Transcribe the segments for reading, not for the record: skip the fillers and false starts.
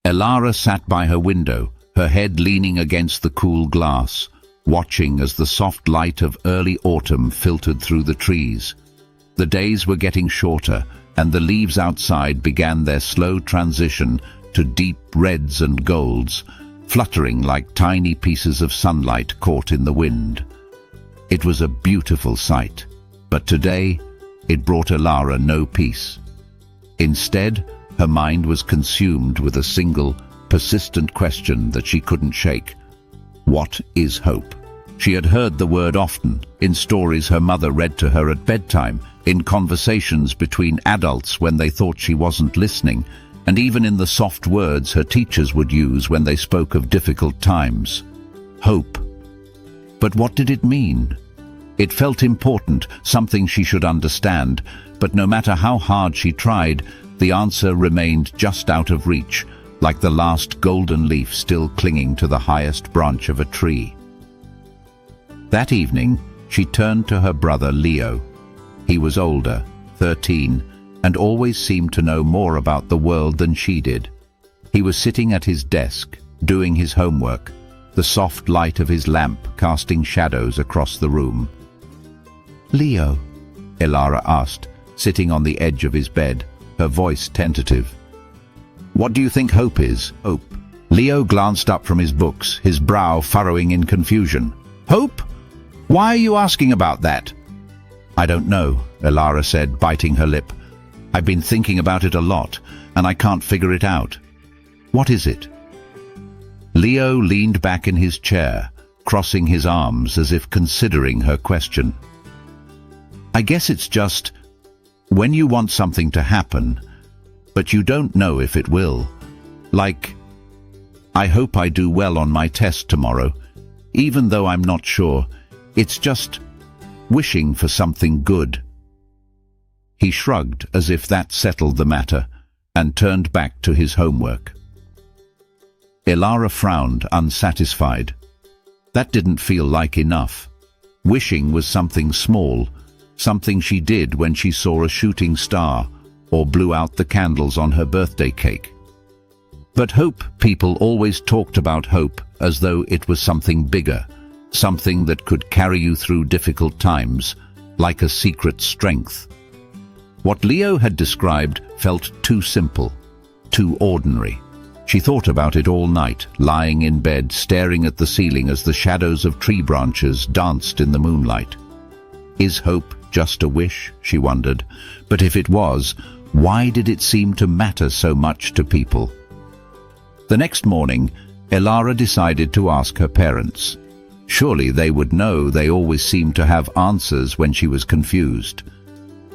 Elara sat by her window, her head leaning against the cool glass, watching as the soft light of early autumn filtered through the trees. The days were getting shorter, and the leaves outside began their slow transition to deep reds and golds, fluttering like tiny pieces of sunlight caught in the wind. It was a beautiful sight, but today it brought Elara no peace. Instead, her mind was consumed with a single, persistent question that she couldn't shake. What is hope? She had heard the word often, in stories her mother read to her at bedtime, in conversations between adults when they thought she wasn't listening, and even in the soft words her teachers would use when they spoke of difficult times. Hope. But what did it mean? It felt important, something she should understand, but no matter how hard she tried, the answer remained just out of reach, like the last golden leaf still clinging to the highest branch of a tree. That evening, she turned to her brother Leo. He was older, 13, and always seemed to know more about the world than she did. He was sitting at his desk, doing his homework, the soft light of his lamp casting shadows across the room. "Leo?" Elara asked, sitting on the edge of his bed, her voice tentative. "What do you think hope is?" "Hope." Leo glanced up from his books, his brow furrowing in confusion. "Hope? Why are you asking about that?" "I don't know," Elara said, biting her lip. "I've been thinking about it a lot, and I can't figure it out. What is it?" Leo leaned back in his chair, crossing his arms as if considering her question. "I guess it's just when you want something to happen, but you don't know if it will. Like, I hope I do well on my test tomorrow, even though I'm not sure. It's just wishing for something good." He shrugged as if that settled the matter, and turned back to his homework. Elara frowned, unsatisfied. That didn't feel like enough. Wishing was something small, something she did when she saw a shooting star or blew out the candles on her birthday cake. But hope, people always talked about hope as though it was something bigger, something that could carry you through difficult times, like a secret strength. What Leo had described felt too simple, too ordinary. She thought about it all night, lying in bed, staring at the ceiling as the shadows of tree branches danced in the moonlight. Is hope just a wish, she wondered, but if it was, why did it seem to matter so much to people? The next morning, Elara decided to ask her parents. Surely they would know. They always seemed to have answers when she was confused.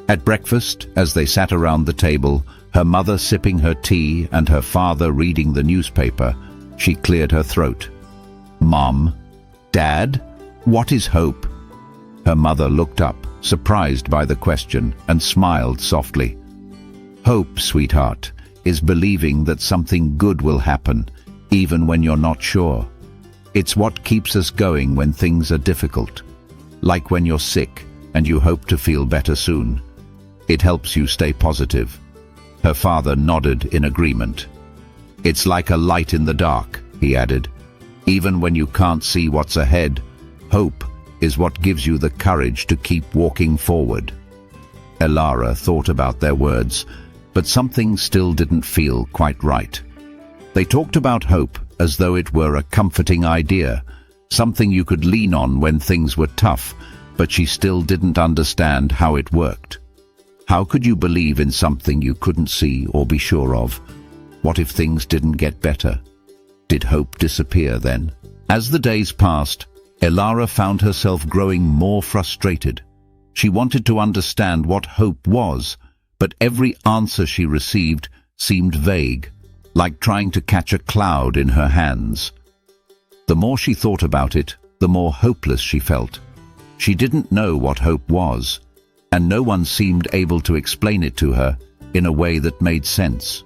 At breakfast, as they sat around the table, her mother sipping her tea and her father reading the newspaper, she cleared her throat. "Mom, Dad, what is hope?" Her mother looked up, surprised by the question, and smiled softly. "Hope, sweetheart, is believing that something good will happen, even when you're not sure. It's what keeps us going when things are difficult. Like when you're sick and you hope to feel better soon. It helps you stay positive." Her father nodded in agreement. "It's like a light in the dark," he added. "Even when you can't see what's ahead, hope is what gives you the courage to keep walking forward." Elara thought about their words, but something still didn't feel quite right. They talked about hope as though it were a comforting idea, something you could lean on when things were tough, but she still didn't understand how it worked. How could you believe in something you couldn't see or be sure of? What if things didn't get better? Did hope disappear then? As the days passed, Elara found herself growing more frustrated. She wanted to understand what hope was, but every answer she received seemed vague, like trying to catch a cloud in her hands. The more she thought about it, the more hopeless she felt. She didn't know what hope was, and no one seemed able to explain it to her in a way that made sense.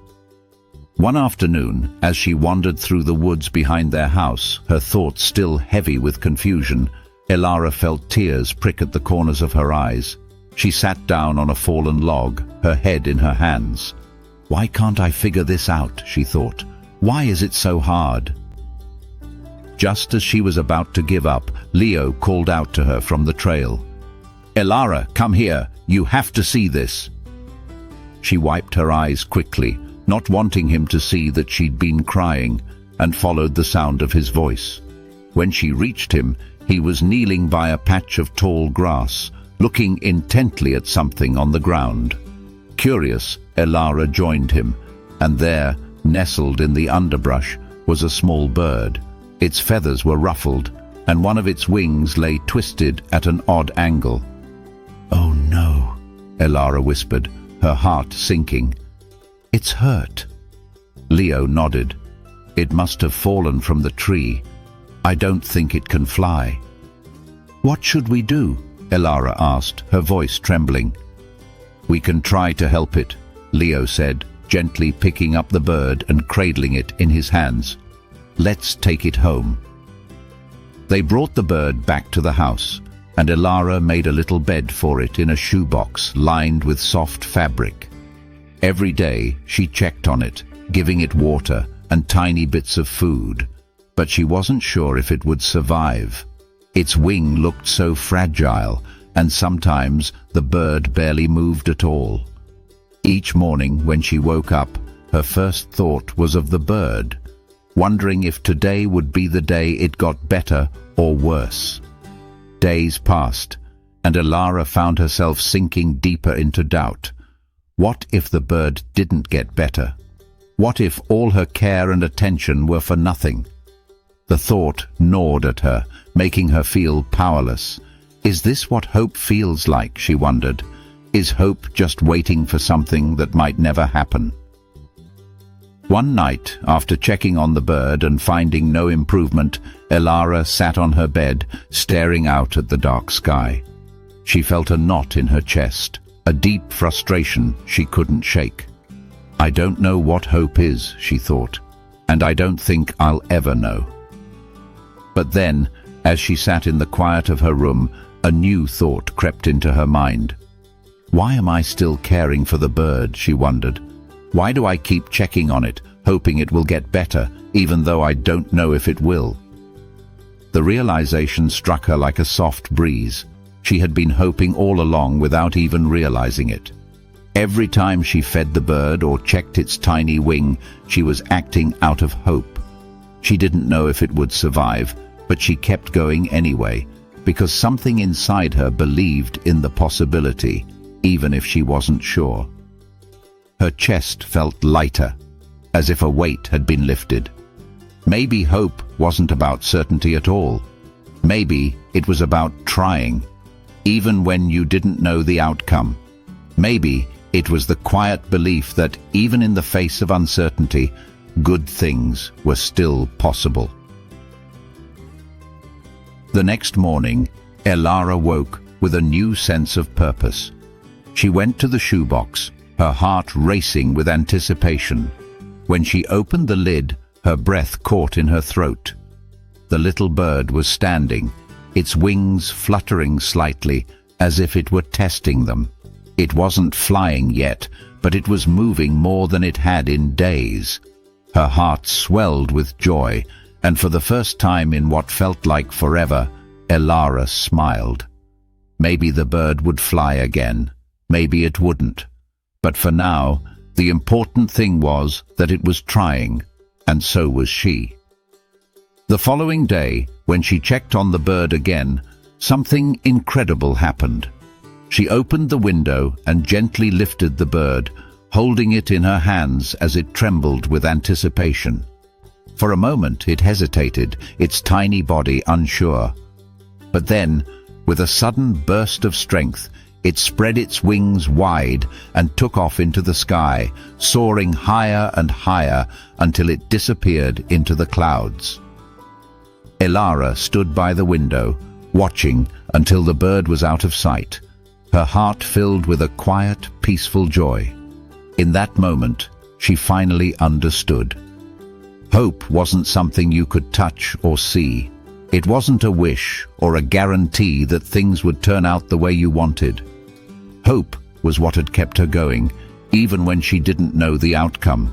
One afternoon, as she wandered through the woods behind their house, her thoughts still heavy with confusion, Elara felt tears prick at the corners of her eyes. She sat down on a fallen log, her head in her hands. "Why can't I figure this out?" she thought. Why is it so hard? Just as she was about to give up, Leo called out to her from the trail. "Elara, come here. You have to see this." She wiped her eyes quickly, not wanting him to see that she'd been crying, and followed the sound of his voice. When she reached him, he was kneeling by a patch of tall grass, looking intently at something on the ground. Curious, Elara joined him, and there, nestled in the underbrush, was a small bird. Its feathers were ruffled, and one of its wings lay twisted at an odd angle. "Oh no," Elara whispered, her heart sinking. "It's hurt." Leo nodded. "It must have fallen from the tree. I don't think it can fly." "What should we do?" Elara asked, her voice trembling. "We can try to help it," Leo said, gently picking up the bird and cradling it in his hands. "Let's take it home." They brought the bird back to the house, and Elara made a little bed for it in a shoebox lined with soft fabric. Every day she checked on it, giving it water and tiny bits of food, but she wasn't sure if it would survive. Its wing looked so fragile, and sometimes the bird barely moved at all. Each morning when she woke up, her first thought was of the bird, wondering if today would be the day it got better or worse. Days passed, and Elara found herself sinking deeper into doubt. What if the bird didn't get better? What if all her care and attention were for nothing? The thought gnawed at her, making her feel powerless. Is this what hope feels like, she wondered? Is hope just waiting for something that might never happen? One night, after checking on the bird and finding no improvement, Elara sat on her bed, staring out at the dark sky. She felt a knot in her chest, a deep frustration she couldn't shake. "I don't know what hope is," she thought, "and I don't think I'll ever know." But then, as she sat in the quiet of her room, a new thought crept into her mind. Why am I still caring for the bird, she wondered. Why do I keep checking on it, hoping it will get better, even though I don't know if it will? The realization struck her like a soft breeze. She had been hoping all along without even realizing it. Every time she fed the bird or checked its tiny wing, she was acting out of hope. She didn't know if it would survive, but she kept going anyway, because something inside her believed in the possibility, even if she wasn't sure. Her chest felt lighter, as if a weight had been lifted. Maybe hope wasn't about certainty at all. Maybe it was about trying, even when you didn't know the outcome. Maybe it was the quiet belief that even in the face of uncertainty, good things were still possible. The next morning, Elara woke with a new sense of purpose. She went to the shoebox, her heart racing with anticipation. When she opened the lid, her breath caught in her throat. The little bird was standing, its wings fluttering slightly, as if it were testing them. It wasn't flying yet, but it was moving more than it had in days. Her heart swelled with joy, and for the first time in what felt like forever, Elara smiled. Maybe the bird would fly again. Maybe it wouldn't. But for now, the important thing was that it was trying, and so was she. The following day, when she checked on the bird again, something incredible happened. She opened the window and gently lifted the bird, holding it in her hands as it trembled with anticipation. For a moment it hesitated, its tiny body unsure. But then, with a sudden burst of strength, it spread its wings wide and took off into the sky, soaring higher and higher until it disappeared into the clouds. Elara stood by the window, watching until the bird was out of sight, her heart filled with a quiet, peaceful joy. In that moment, she finally understood. Hope wasn't something you could touch or see. It wasn't a wish or a guarantee that things would turn out the way you wanted. Hope was what had kept her going, even when she didn't know the outcome.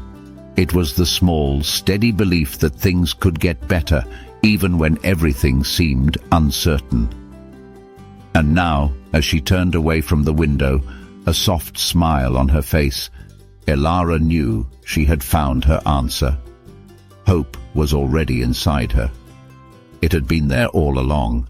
It was the small, steady belief that things could get better, even when everything seemed uncertain. And now, as she turned away from the window, a soft smile on her face, Elara knew she had found her answer. Hope was already inside her. It had been there all along,